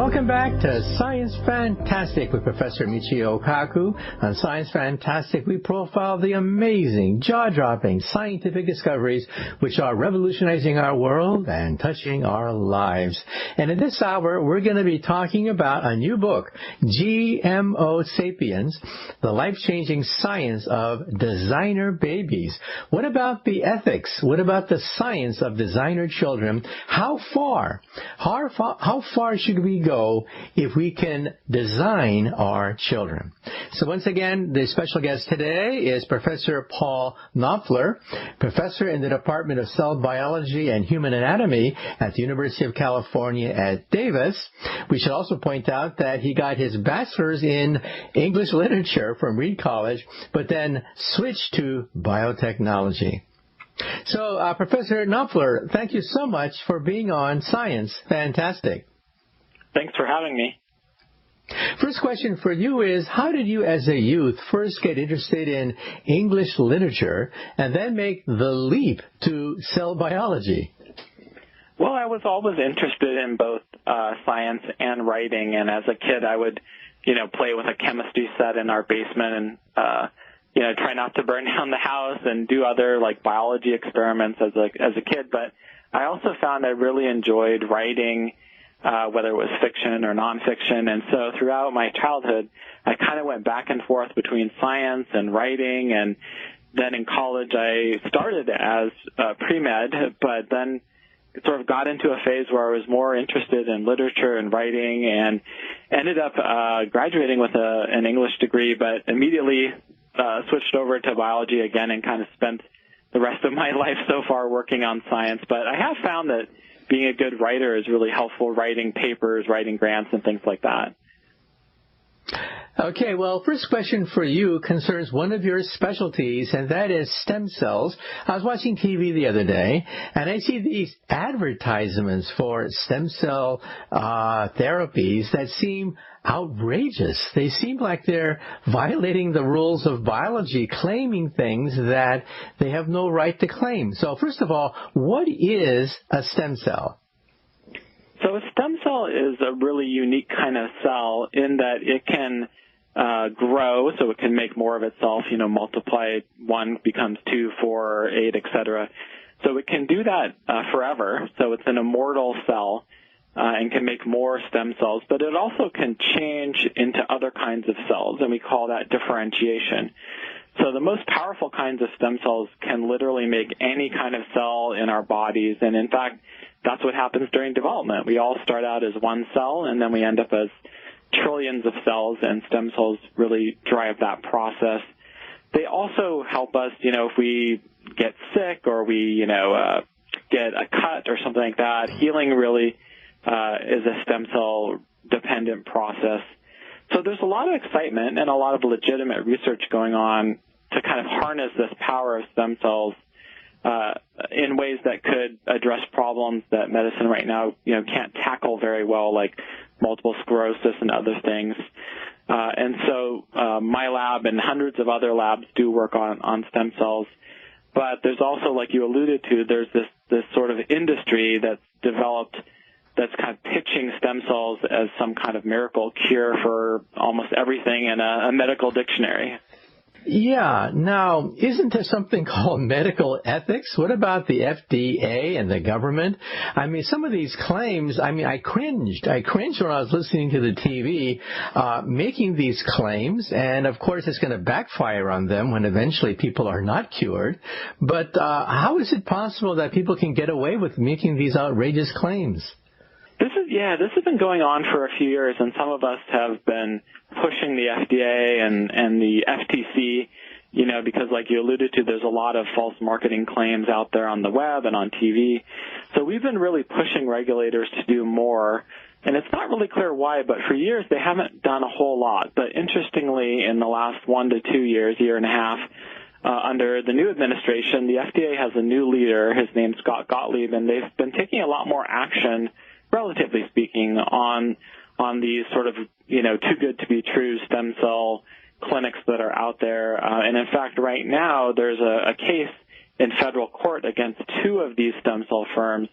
Welcome back to Science Fantastic with Professor Michio Kaku. On Science Fantastic, we profile the amazing, jaw-dropping scientific discoveries which are revolutionizing our world and touching our lives. And in this hour, we're going to be talking about a new book, GMO Sapiens, the life-changing science of designer babies. What about the ethics? What about the science of designer children? How far should we go if we can design our children? So once again, the special guest today is Professor Paul Knopfler, professor in the Department of Cell Biology and Human Anatomy at the University of California at Davis. We should also point out that he got his bachelor's in English literature from Reed College, but then switched to biotechnology. So, Professor Knopfler, thank you so much for being on Science Fantastic. Thanks for having me. First question for you is, how did you as a youth first get interested in English literature and then make the leap to cell biology? Well, I was always interested in both science and writing, and as a kid I would, play with a chemistry set in our basement and, try not to burn down the house and do other like biology experiments as a kid. But I also found I really enjoyed writing, whether it was fiction or nonfiction. And so throughout my childhood, I kind of went back and forth between science and writing. And then in college, I started as pre-med, but then sort of got into a phase where I was more interested in literature and writing and ended up graduating with an English degree, but immediately switched over to biology again and kind of spent the rest of my life so far working on science. But I have found that being a good writer is really helpful, writing papers, writing grants, and things like that. Okay, well, first question for you concerns one of your specialties, and that is stem cells. I was watching TV the other day, and I see these advertisements for stem cell therapies that seem outrageous. They seem like they're violating the rules of biology, claiming things that they have no right to claim. So first of all, what is a stem cell? So a stem cell is a really unique kind of cell in that it can grow, so it can make more of itself, multiply, 1 becomes 2, 4, 8, etc. So it can do that forever. So it's an immortal cell and can make more stem cells, but it also can change into other kinds of cells, and we call that differentiation. So the most powerful kinds of stem cells can literally make any kind of cell in our bodies, and in fact, that's what happens during development. We all start out as one cell, and then we end up as trillions of cells, and stem cells really drive that process. They also help us, if we get sick or we, get a cut or something like that. Healing really is a stem cell dependent process. So there's a lot of excitement and a lot of legitimate research going on to kind of harness this power of stem cells in ways that could address problems that medicine right now, can't tackle very well, like multiple sclerosis and other things. And so my lab and hundreds of other labs do work on stem cells. But there's also, like you alluded to, there's this sort of industry that's developed that's kind of pitching stem cells as some kind of miracle cure for almost everything in a medical dictionary. Yeah. Now, isn't there something called medical ethics? What about the FDA and the government? I mean, some of these claims, I cringed. I cringed when I was listening to the TV making these claims, and of course it's going to backfire on them when eventually people are not cured. But how is it possible that people can get away with making these outrageous claims? This has been going on for a few years, and some of us have been pushing the FDA and the FTC, because like you alluded to, there's a lot of false marketing claims out there on the web and on TV. So we've been really pushing regulators to do more, and it's not really clear why, but for years they haven't done a whole lot. But interestingly, in the last 1 to 2 years, year and a half, under the new administration, the FDA has a new leader. His name's Scott Gottlieb, and they've been taking a lot more action, relatively speaking, on these sort of, too good to be true stem cell clinics that are out there. And in fact, right now, there's a case in federal court against 2 of these stem cell firms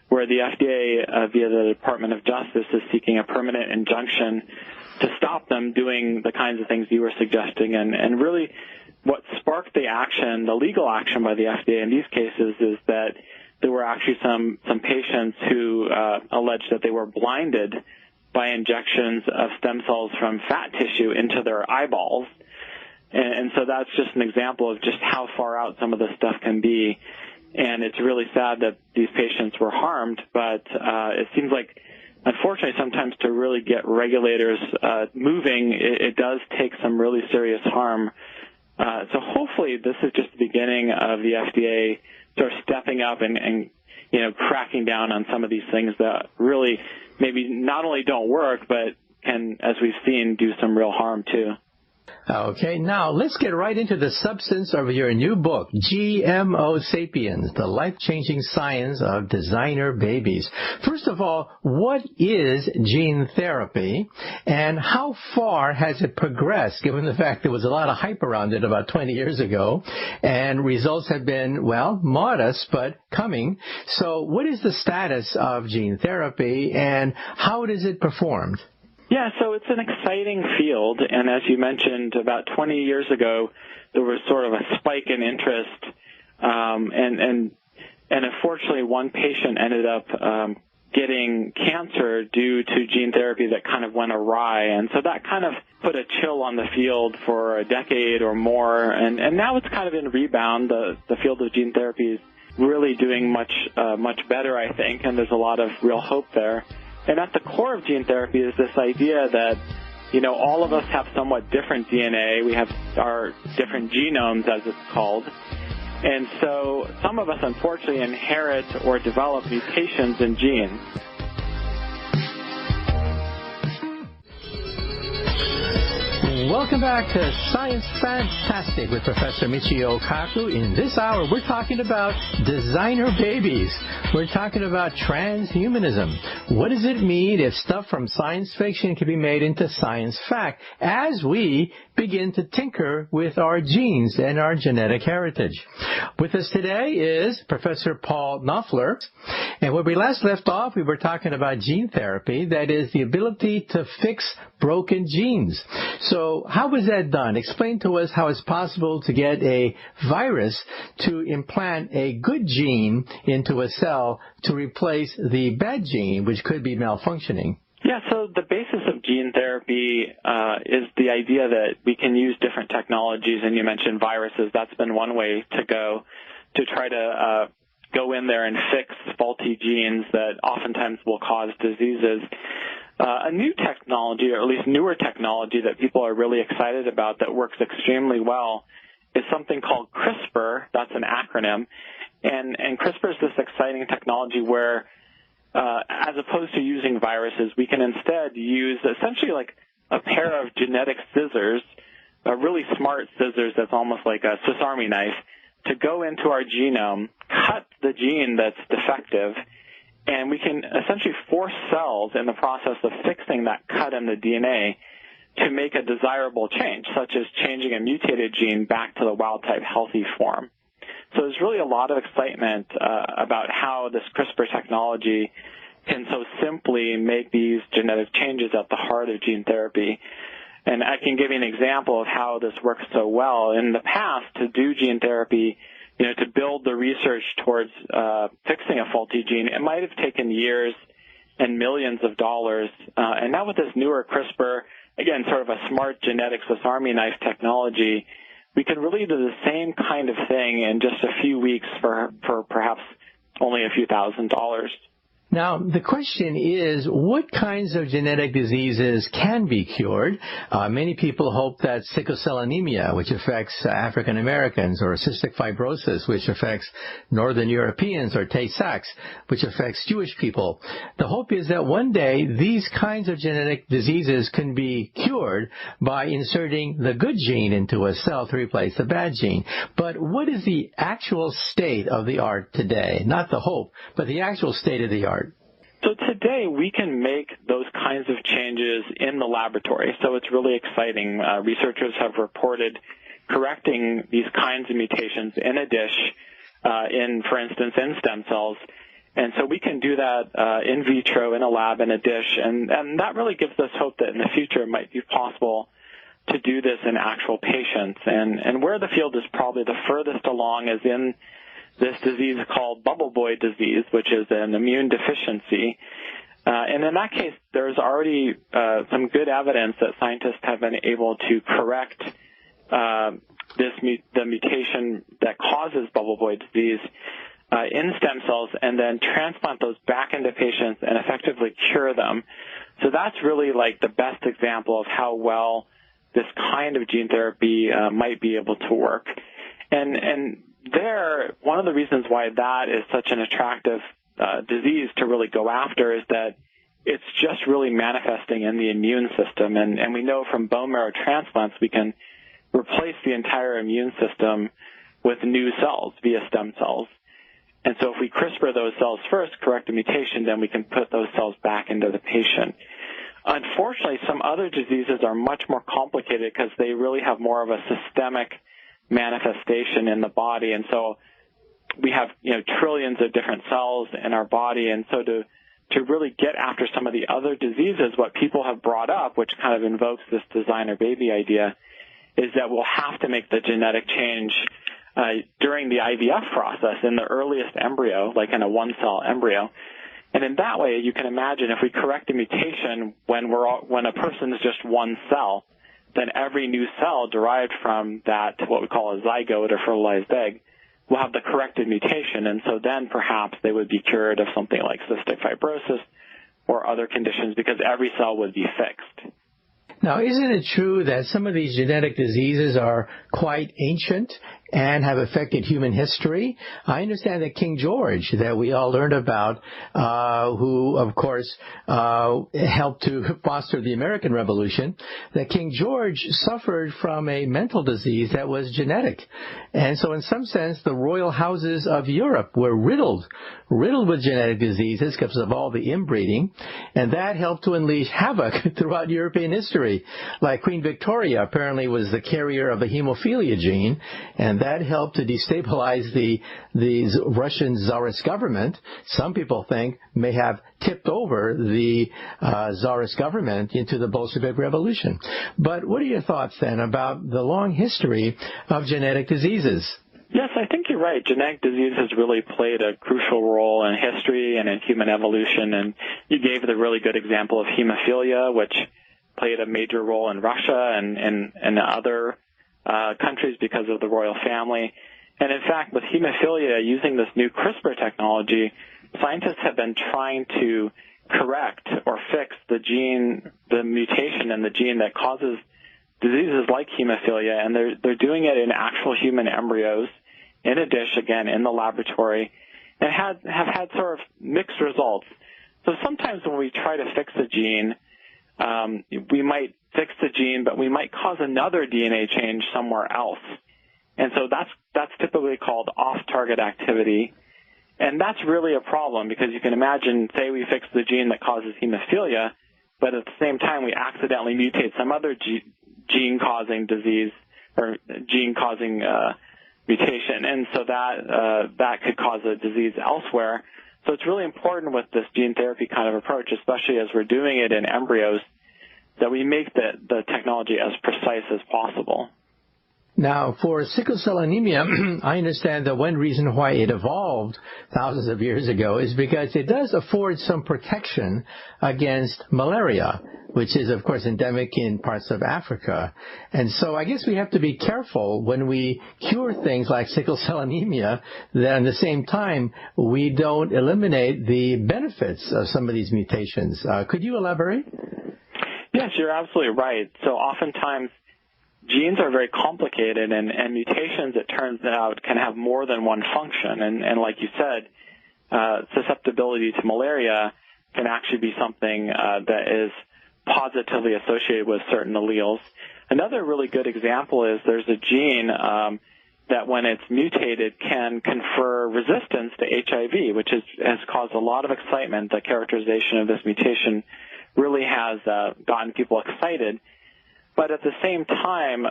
where the FDA, via the Department of Justice, is seeking a permanent injunction to stop them doing the kinds of things you were suggesting. And really what sparked the action, the legal action by the FDA in these cases, is that there were actually some patients who alleged that they were blinded by injections of stem cells from fat tissue into their eyeballs. And so that's just an example of just how far out some of this stuff can be. And it's really sad that these patients were harmed, but it seems like, unfortunately, sometimes to really get regulators moving, it does take some really serious harm. So hopefully this is just the beginning of the FDA sort of stepping up and cracking down on some of these things that really maybe not only don't work, but can, as we've seen, do some real harm too. Okay, now let's get right into the substance of your new book, GMO Sapiens, the life-changing science of designer babies. First of all, what is gene therapy, and how far has it progressed, given the fact there was a lot of hype around it about 20 years ago, and results have been, well, modest, but coming. So what is the status of gene therapy, and how is it performed? Yeah, so it's an exciting field, and as you mentioned, about 20 years ago, there was sort of a spike in interest, and unfortunately, one patient ended up getting cancer due to gene therapy that kind of went awry, and so that kind of put a chill on the field for a decade or more, and now it's kind of in rebound. The field of gene therapy is really doing much better, I think, and there's a lot of real hope there. And at the core of gene therapy is this idea that, all of us have somewhat different DNA. We have our different genomes, as it's called. And so some of us, unfortunately, inherit or develop mutations in genes. Welcome back to Science Fantastic with Professor Michio Kaku. In this hour, we're talking about designer babies. We're talking about transhumanism. What does it mean if stuff from science fiction can be made into science fact as we begin to tinker with our genes and our genetic heritage? With us today is Professor Paul Knopfler. And when we last left off, we were talking about gene therapy, that is the ability to fix broken genes. So how was that done? Explain to us how it's possible to get a virus to implant a good gene into a cell to replace the bad gene, which could be malfunctioning. Yeah, so the basis of gene therapy is the idea that we can use different technologies, and you mentioned viruses. That's been one way to go to try to go in there and fix faulty genes that oftentimes will cause diseases. A new technology, or at least newer technology, that people are really excited about that works extremely well is something called CRISPR. That's an acronym. And CRISPR is this exciting technology where, as opposed to using viruses, we can instead use essentially like a pair of genetic scissors, a really smart scissors that's almost like a Swiss Army knife, to go into our genome, cut the gene that's defective, and we can essentially force cells in the process of fixing that cut in the DNA to make a desirable change, such as changing a mutated gene back to the wild-type healthy form. So there's really a lot of excitement about how this CRISPR technology can so simply make these genetic changes at the heart of gene therapy. And I can give you an example of how this works so well. In the past, to do gene therapy, to build the research towards fixing a faulty gene, it might have taken years and millions of dollars. And now with this newer CRISPR, again, sort of a smart genetic Swiss Army knife technology, we can really do the same kind of thing in just a few weeks for perhaps only a few $1,000s. Now, the question is, what kinds of genetic diseases can be cured? Many people hope that sickle cell anemia, which affects African Americans, or cystic fibrosis, which affects Northern Europeans, or Tay-Sachs, which affects Jewish people. The hope is that one day these kinds of genetic diseases can be cured by inserting the good gene into a cell to replace the bad gene. But what is the actual state of the art today? Not the hope, but the actual state of the art. So today we can make those kinds of changes in the laboratory. So it's really exciting. Researchers have reported correcting these kinds of mutations in a dish, for instance, in stem cells. And so we can do that in vitro, in a lab, in a dish, and that really gives us hope that in the future it might be possible to do this in actual patients. And where the field is probably the furthest along is in this disease called bubble boy disease, which is an immune deficiency. And in that case, there's already some good evidence that scientists have been able to correct the mutation that causes bubble boy disease in stem cells and then transplant those back into patients and effectively cure them. So that's really like the best example of how well this kind of gene therapy might be able to work. And there, one of the reasons why that is such an attractive disease to really go after is that it's just really manifesting in the immune system. And we know from bone marrow transplants we can replace the entire immune system with new cells via stem cells. And so if we CRISPR those cells first, correct the mutation, then we can put those cells back into the patient. Unfortunately, some other diseases are much more complicated because they really have more of a systemic manifestation in the body. And so we have, trillions of different cells in our body. And so to really get after some of the other diseases, what people have brought up, which kind of invokes this designer baby idea, is that we'll have to make the genetic change during the IVF process in the earliest embryo, like in a one-cell embryo. And in that way, you can imagine if we correct a mutation when a person is just one cell, then every new cell derived from that, what we call a zygote or fertilized egg, will have the corrected mutation. And so then perhaps they would be cured of something like cystic fibrosis or other conditions because every cell would be fixed. Now, isn't it true that some of these genetic diseases are quite ancient and have affected human history? I understand that King George, that we all learned about, who, of course, helped to foster the American Revolution, that King George suffered from a mental disease that was genetic. And so in some sense, the royal houses of Europe were riddled with genetic diseases because of all the inbreeding, and that helped to unleash havoc throughout European history. Like Queen Victoria apparently was the carrier of the hemophilia gene, and that helped to destabilize the Russian Tsarist government. Some people think may have tipped over the Tsarist government into the Bolshevik Revolution. But what are your thoughts then about the long history of genetic diseases? Yes, I think you're right. Genetic disease has really played a crucial role in history and in human evolution. And you gave the really good example of hemophilia, which played a major role in Russia and other countries because of the royal family. And in fact, with hemophilia, using this new CRISPR technology, scientists have been trying to correct or fix the mutation in the gene that causes diseases like hemophilia, and they're doing it in actual human embryos in a dish, again, in the laboratory, and have had sort of mixed results. So sometimes when we try to fix a gene, we might fix the gene, but we might cause another DNA change somewhere else. And so that's typically called off-target activity. And that's really a problem because you can imagine, say we fix the gene that causes hemophilia, but at the same time we accidentally mutate some other gene-causing disease or gene-causing mutation. And so that could cause a disease elsewhere. So it's really important with this gene therapy kind of approach, especially as we're doing it in embryos, that we make the technology as precise as possible. Now, for sickle cell anemia, I understand that one reason why it evolved thousands of years ago is because it does afford some protection against malaria, which is, of course, endemic in parts of Africa. And so I guess we have to be careful when we cure things like sickle cell anemia that at the same time we don't eliminate the benefits of some of these mutations. Could you elaborate? Yes, you're absolutely right. So oftentimes genes are very complicated, and mutations, it turns out, can have more than one function. And like you said, susceptibility to malaria can actually be something that is positively associated with certain alleles. Another really good example is there's a gene that when it's mutated can confer resistance to HIV, which has caused a lot of excitement. The characterization of this mutation really has gotten people excited. But at the same time,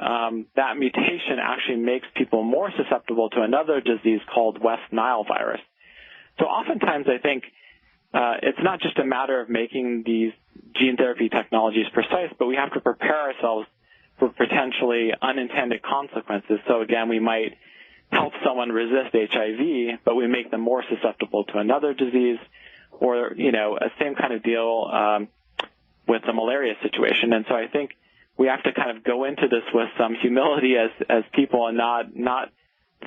that mutation actually makes people more susceptible to another disease called West Nile virus. So oftentimes I think it's not just a matter of making these gene therapy technologies precise, but we have to prepare ourselves for potentially unintended consequences. So again, we might help someone resist HIV, but we make them more susceptible to another disease, or, a same kind of deal with the malaria situation. And so I think we have to kind of go into this with some humility as people, and not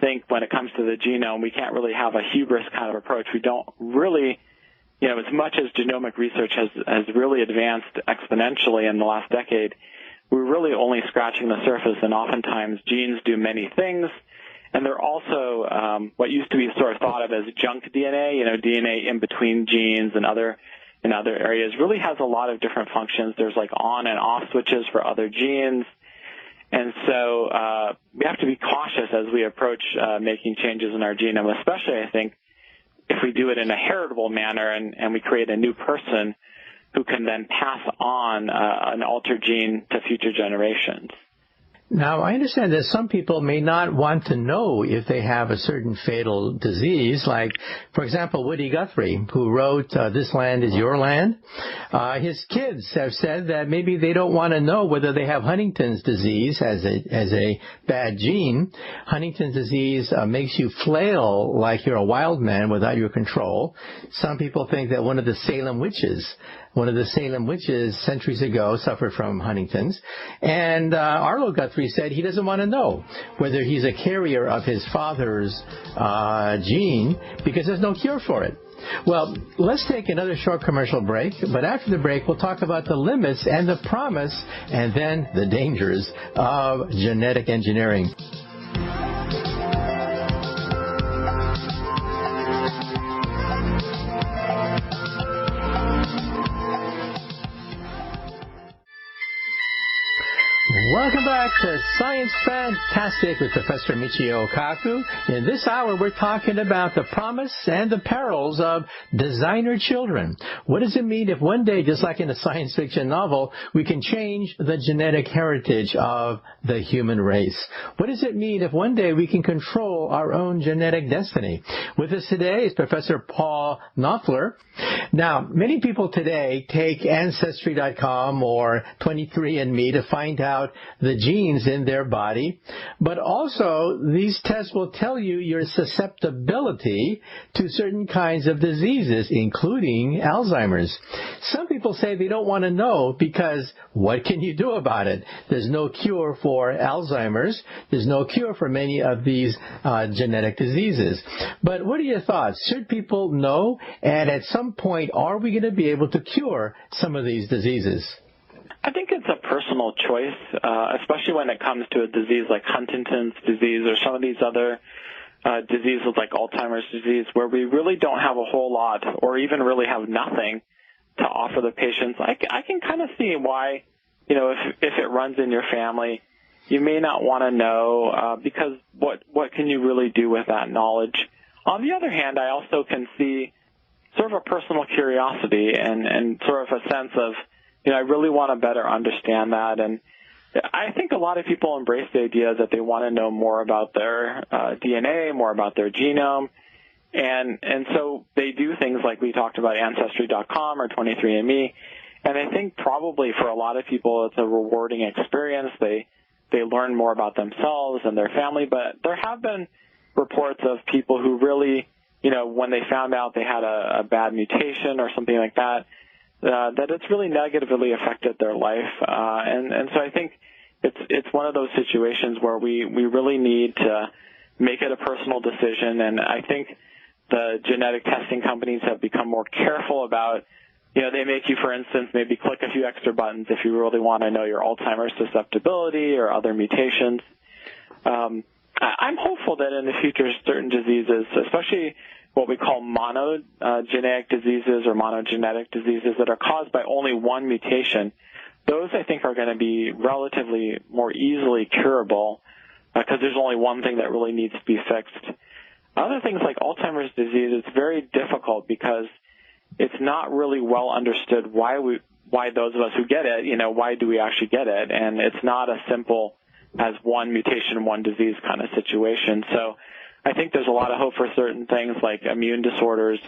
think when it comes to the genome, we can't really have a hubris kind of approach. We don't really, as much as genomic research has really advanced exponentially in the last decade, we're really only scratching the surface, and oftentimes genes do many things. And they're also what used to be sort of thought of as junk DNA, DNA in between genes and other areas, really has a lot of different functions. There's like on and off switches for other genes. And so we have to be cautious as we approach making changes in our genome, especially, I think, if we do it in a heritable manner and we create a new person who can then pass on an altered gene to future generations. Now, I understand that some people may not want to know if they have a certain fatal disease, like, for example, Woody Guthrie, who wrote This Land Is Your Land. His kids have said that maybe they don't want to know whether they have Huntington's disease as a bad gene. Huntington's disease makes you flail like you're a wild man without your control. Some people think that one of the Salem witches centuries ago suffered from Huntington's. And Arlo Guthrie said he doesn't want to know whether he's a carrier of his father's gene because there's no cure for it. Well, let's take another short commercial break, but after the break we'll talk about the limits and the promise and then the dangers of genetic engineering. Welcome back to Science Fantastic with Professor Michio Kaku. In this hour, we're talking about the promise and the perils of designer children. What does it mean if one day, just like in a science fiction novel, we can change the genetic heritage of the human race? What does it mean if one day we can control our own genetic destiny? With us today is Professor Paul Knopfler. Now, many people today take Ancestry.com or 23andMe to find out the genes in their body, but also these tests will tell you your susceptibility to certain kinds of diseases, including Alzheimer's. Some people say they don't want to know because what can you do about it? There's no cure for Alzheimer's. There's no cure for many of these genetic diseases. But what are your thoughts? Should people know? And at some point, are we going to be able to cure some of these diseases? I think it's a personal choice, especially when it comes to a disease like Huntington's disease or some of these other diseases like Alzheimer's disease, where we really don't have a whole lot or even really have nothing to offer the patients. I can kind of see why, if it runs in your family, you may not want to know because what can you really do with that knowledge? On the other hand, I also can see sort of a personal curiosity and sort of a sense of, I really want to better understand that. And I think a lot of people embrace the idea that they want to know more about their DNA, more about their genome. And so they do things like we talked about Ancestry.com or 23andMe. And I think probably for a lot of people it's a rewarding experience. They learn more about themselves and their family. But there have been reports of people who really, when they found out they had a bad mutation or something like that, that it's really negatively affected their life. And so I think it's one of those situations where we really need to make it a personal decision. And I think the genetic testing companies have become more careful about, they make you, for instance, maybe click a few extra buttons if you really want to know your Alzheimer's susceptibility or other mutations. I'm hopeful that in the future certain diseases, especially what we call monogenetic diseases or monogenetic diseases that are caused by only one mutation, those I think are going to be relatively more easily curable because there's only one thing that really needs to be fixed. Other things like Alzheimer's disease, it's very difficult because it's not really well understood why those of us who get it, why do we actually get it? And it's not as simple as one mutation, one disease kind of situation. So I think there's a lot of hope for certain things like immune disorders,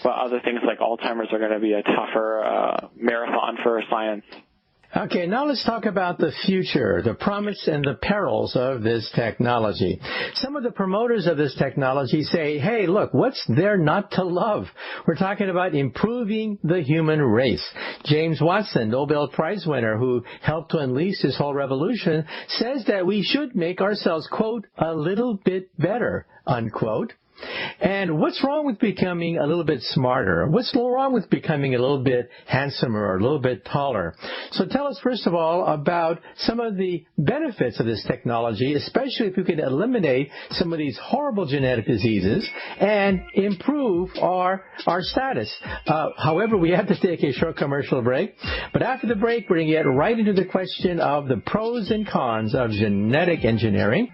but other things like Alzheimer's are going to be a tougher marathon for science. Okay, now let's talk about the future, the promise and the perils of this technology. Some of the promoters of this technology say, hey, look, what's there not to love? We're talking about improving the human race. James Watson, Nobel Prize winner who helped to unleash this whole revolution, says that we should make ourselves, quote, a little bit better, unquote. And what's wrong with becoming a little bit smarter? What's wrong with becoming a little bit handsomer or a little bit taller? So tell us, first of all, about some of the benefits of this technology, especially if we can eliminate some of these horrible genetic diseases and improve our status. However, we have to take a short commercial break. But after the break, we're going to get right into the question of the pros and cons of genetic engineering.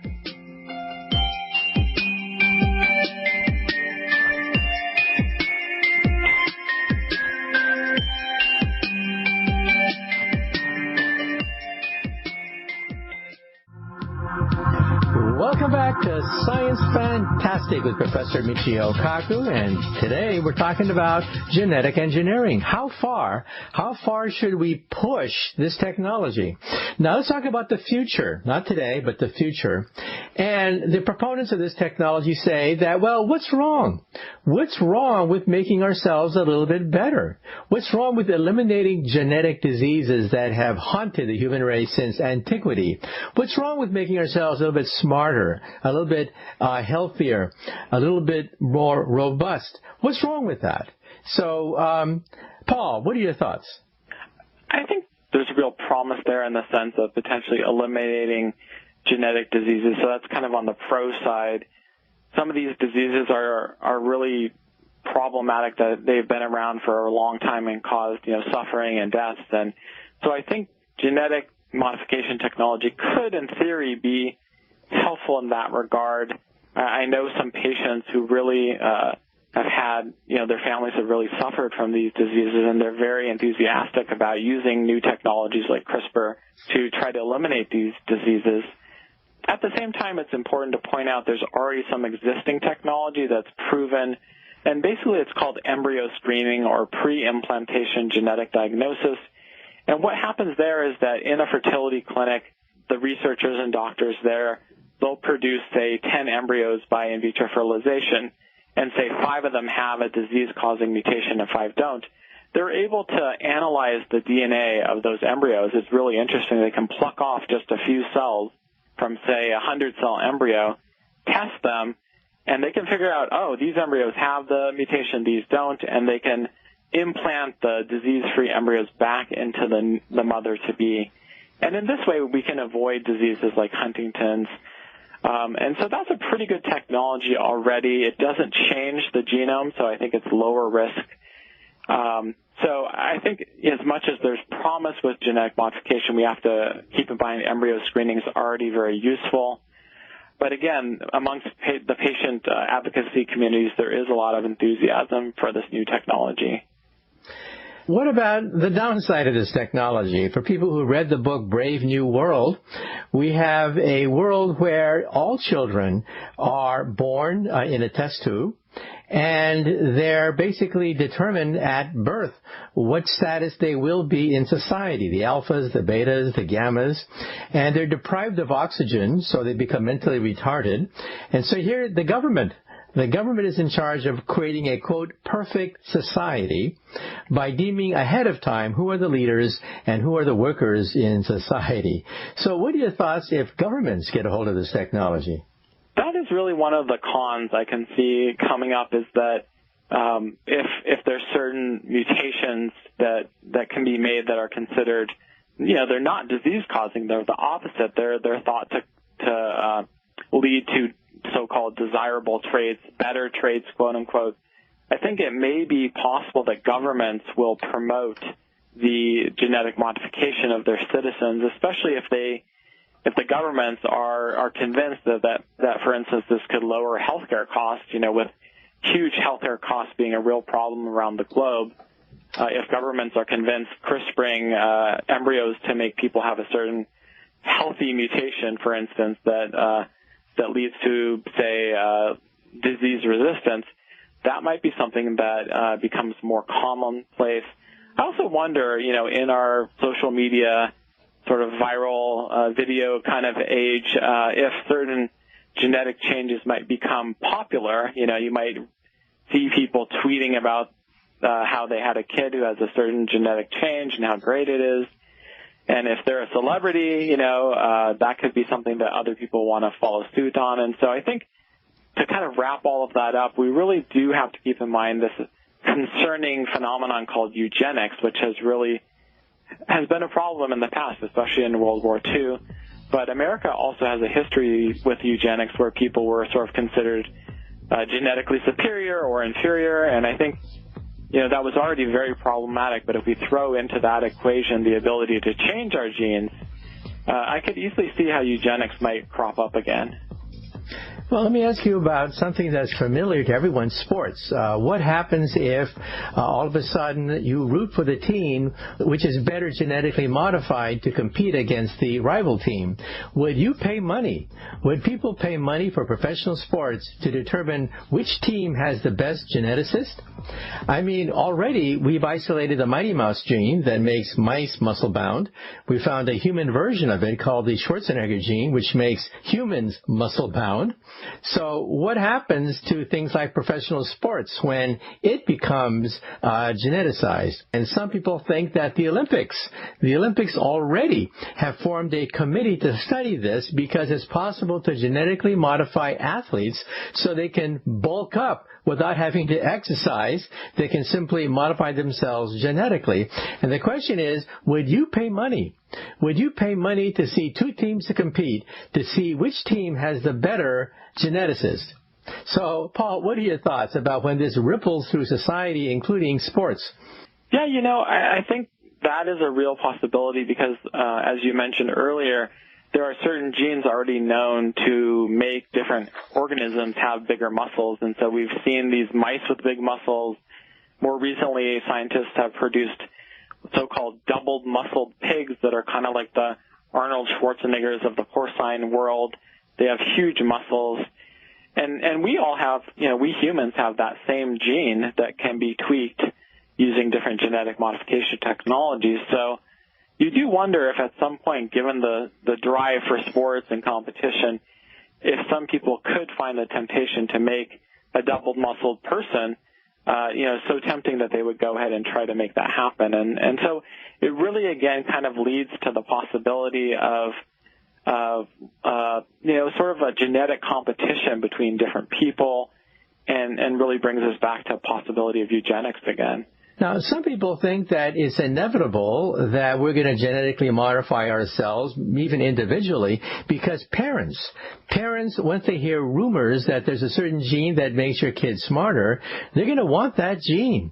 Welcome back to Science Fantastic with Professor Michio Kaku, and today we're talking about genetic engineering. How far should we push this technology? Now let's talk about the future, not today, but the future. And the proponents of this technology say that, well, what's wrong? What's wrong with making ourselves a little bit better? What's wrong with eliminating genetic diseases that have haunted the human race since antiquity? What's wrong with making ourselves a little bit smarter, a little bit healthier, a little bit more robust? What's wrong with that? So, Paul, what are your thoughts? I think there's real promise there in the sense of potentially eliminating genetic diseases. So that's kind of on the pro side. Some of these diseases are really problematic, that they've been around for a long time and caused, suffering and deaths. And so I think genetic modification technology could, in theory, be helpful in that regard. I know some patients who really have had, their families have really suffered from these diseases, and they're very enthusiastic about using new technologies like CRISPR to try to eliminate these diseases. At the same time, it's important to point out there's already some existing technology that's proven, and basically it's called embryo screening or pre-implantation genetic diagnosis. And what happens there is that in a fertility clinic, the researchers and doctors there, they'll produce, say, 10 embryos by in vitro fertilization, and say 5 of them have a disease-causing mutation and 5 don't. They're able to analyze the DNA of those embryos. It's really interesting. They can pluck off just a few cells from, say, a 100-cell embryo, test them, and they can figure out, oh, these embryos have the mutation, these don't, and they can implant the disease-free embryos back into the mother-to-be. And in this way, we can avoid diseases like Huntington's. And so that's a pretty good technology already. It doesn't change the genome, so I think it's lower risk. So I think as much as there's promise with genetic modification, we have to keep in mind embryo screening is already very useful. But again, amongst the patient advocacy communities, there is a lot of enthusiasm for this new technology. What about the downside of this technology? For people who read the book Brave New World, we have a world where all children are born in a test tube, and they're basically determined at birth what status they will be in society, the alphas, the betas, the gammas, and they're deprived of oxygen, so they become mentally retarded. And so here the government is in charge of creating a, quote, perfect society by deeming ahead of time who are the leaders and who are the workers in society. So what are your thoughts if governments get a hold of this technology? That is really one of the cons I can see coming up, is that if there's certain mutations that can be made that are considered, they're not disease-causing, they're the opposite. They're thought to lead to so-called desirable traits, better traits, quote-unquote. I think it may be possible that governments will promote the genetic modification of their citizens, especially if the governments are convinced that, for instance, this could lower healthcare costs, with huge healthcare costs being a real problem around the globe. If governments are convinced CRISPRing embryos to make people have a certain healthy mutation, for instance, that that leads to, say, disease resistance, that might be something that becomes more commonplace. I also wonder, in our social media sort of viral video kind of age, if certain genetic changes might become popular. You might see people tweeting about how they had a kid who has a certain genetic change and how great it is. And if they're a celebrity, that could be something that other people want to follow suit on. And so I think to kind of wrap all of that up, we really do have to keep in mind this concerning phenomenon called eugenics, which has been a problem in the past, especially in World War II. But America also has a history with eugenics where people were sort of considered genetically superior or inferior, and I think that was already very problematic. But if we throw into that equation the ability to change our genes, I could easily see how eugenics might crop up again. Well, let me ask you about something that's familiar to everyone, sports. What happens if all of a sudden you root for the team which is better genetically modified to compete against the rival team? Would you pay money? Would people pay money for professional sports to determine which team has the best geneticist? I mean, already we've isolated the Mighty Mouse gene that makes mice muscle-bound. We found a human version of it called the Schwarzenegger gene, which makes humans muscle-bound. So what happens to things like professional sports when it becomes geneticized? And some people think that the Olympics already have formed a committee to study this because it's possible to genetically modify athletes so they can bulk up without having to exercise. They can simply modify themselves genetically. And the question is, would you pay money? Would you pay money to see two teams to compete to see which team has the better geneticist? So, Paul, what are your thoughts about when this ripples through society, including sports? Yeah, I think that is a real possibility because, as you mentioned earlier, there are certain genes already known to make different organisms have bigger muscles. And so we've seen these mice with big muscles. More recently, scientists have produced so-called doubled-muscled pigs that are kind of like the Arnold Schwarzeneggers of the porcine world. They have huge muscles. And we all have, we humans have that same gene that can be tweaked using different genetic modification technologies. So you do wonder if at some point, given the drive for sports and competition, if some people could find the temptation to make a double-muscled person, so tempting that they would go ahead and try to make that happen. And so it really, again, kind of leads to the possibility of sort of a genetic competition between different people and really brings us back to a possibility of eugenics again. Now, some people think that it's inevitable that we're going to genetically modify ourselves, even individually, because parents, once they hear rumors that there's a certain gene that makes your kid smarter, they're going to want that gene.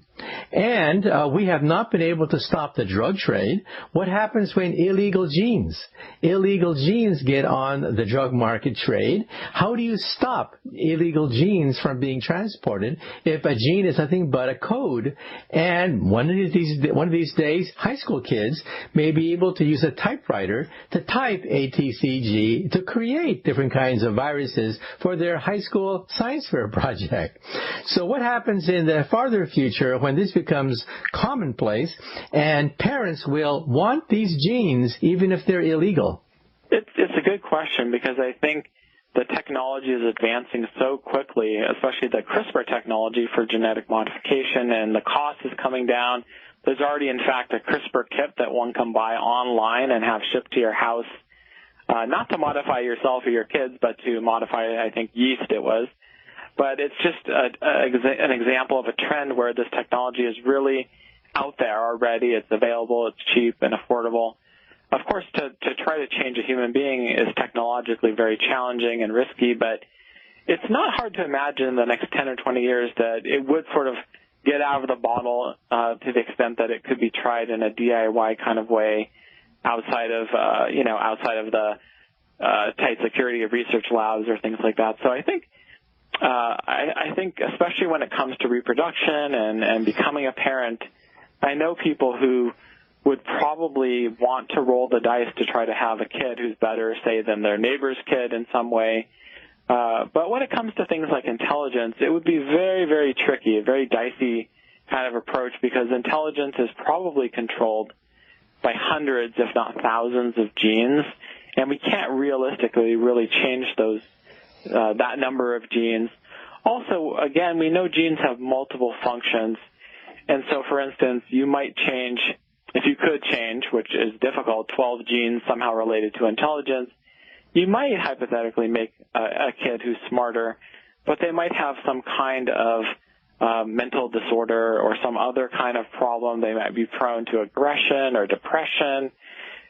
And we have not been able to stop the drug trade. What happens when illegal genes get on the drug market trade? How do you stop illegal genes from being transported if a gene is nothing but a code? And one of these days, high school kids may be able to use a typewriter to type ATCG to create different kinds of viruses for their high school science fair project. So what happens in the farther future when this becomes commonplace and parents will want these genes even if they're illegal? It's a good question because I think the technology is advancing so quickly, especially the CRISPR technology for genetic modification, and the cost is coming down. There's already, in fact, a CRISPR kit that one can buy online and have shipped to your house, not to modify yourself or your kids, but to modify, I think, yeast it was. But it's just an example of a trend where this technology is really out there already. It's available, it's cheap and affordable. Of course, to try to change a human being is technologically very challenging and risky, but it's not hard to imagine in the next 10 or 20 years that it would sort of get out of the bottle to the extent that it could be tried in a DIY kind of way outside of the tight security of research labs or things like that. So I think especially when it comes to reproduction and becoming a parent, I know people who would probably want to roll the dice to try to have a kid who's better, say, than their neighbor's kid in some way. But when it comes to things like intelligence, it would be very, very tricky, a very dicey kind of approach, because intelligence is probably controlled by hundreds, if not thousands, of genes, and we can't realistically really change that number of genes. Also, again, we know genes have multiple functions, and so, for instance, you might change, if you could change, which is difficult, 12 genes somehow related to intelligence, you might hypothetically make a kid who's smarter, but they might have some kind of mental disorder or some other kind of problem. They might be prone to aggression or depression.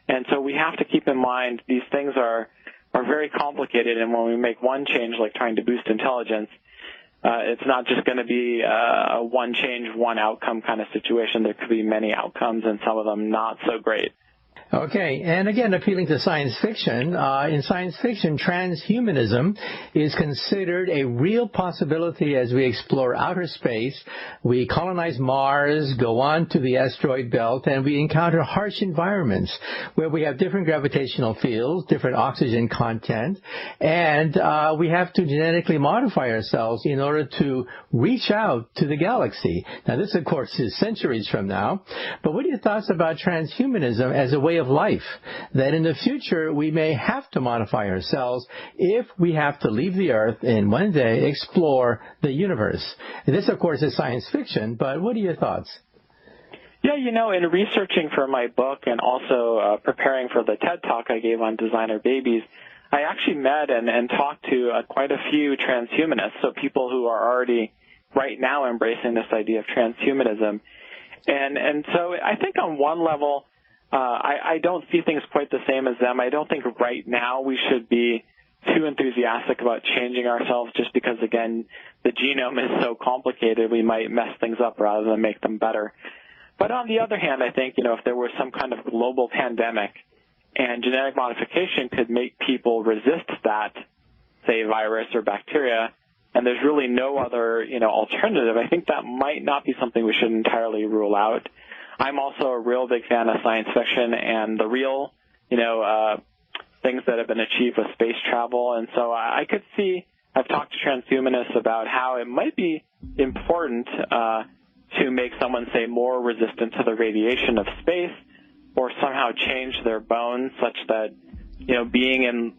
And so we have to keep in mind these things are very complicated, and when we make one change, like trying to boost intelligence, it's not just going to be a one change, one outcome kind of situation. There could be many outcomes, and some of them not so great. Okay, and again, appealing to science fiction, in science fiction, transhumanism is considered a real possibility as we explore outer space. We colonize Mars, go on to the asteroid belt, and we encounter harsh environments where we have different gravitational fields, different oxygen content, and we have to genetically modify ourselves in order to reach out to the galaxy. Now, this, of course, is centuries from now, but what are your thoughts about transhumanism as a way of life, that in the future we may have to modify ourselves if we have to leave the Earth and one day explore the universe? This, of course, is science fiction, but what are your thoughts? Yeah, in researching for my book and also preparing for the TED Talk I gave on designer babies, I actually met and talked to quite a few transhumanists, so people who are already right now embracing this idea of transhumanism. And so I think on one level, I don't see things quite the same as them. I don't think right now we should be too enthusiastic about changing ourselves just because, again, the genome is so complicated we might mess things up rather than make them better. But on the other hand, I think, if there was some kind of global pandemic and genetic modification could make people resist that, say, virus or bacteria, and there's really no other, alternative, I think that might not be something we should entirely rule out. I'm also a real big fan of science fiction and the real, things that have been achieved with space travel. And so I could see, I've talked to transhumanists about how it might be important to make someone, say, more resistant to the radiation of space, or somehow change their bones such that, being in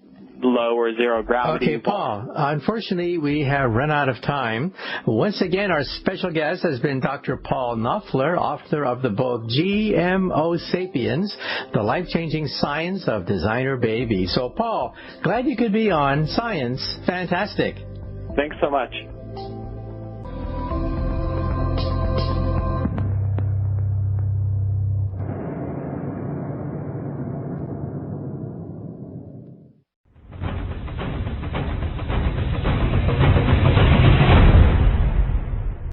low or zero gravity. Okay, Paul, unfortunately, we have run out of time. Once again, our special guest has been Dr. Paul Knopfler, author of the book GMO Sapiens, The Life-Changing Science of Designer Babies. So, Paul, glad you could be on Science Fantastic. Thanks so much.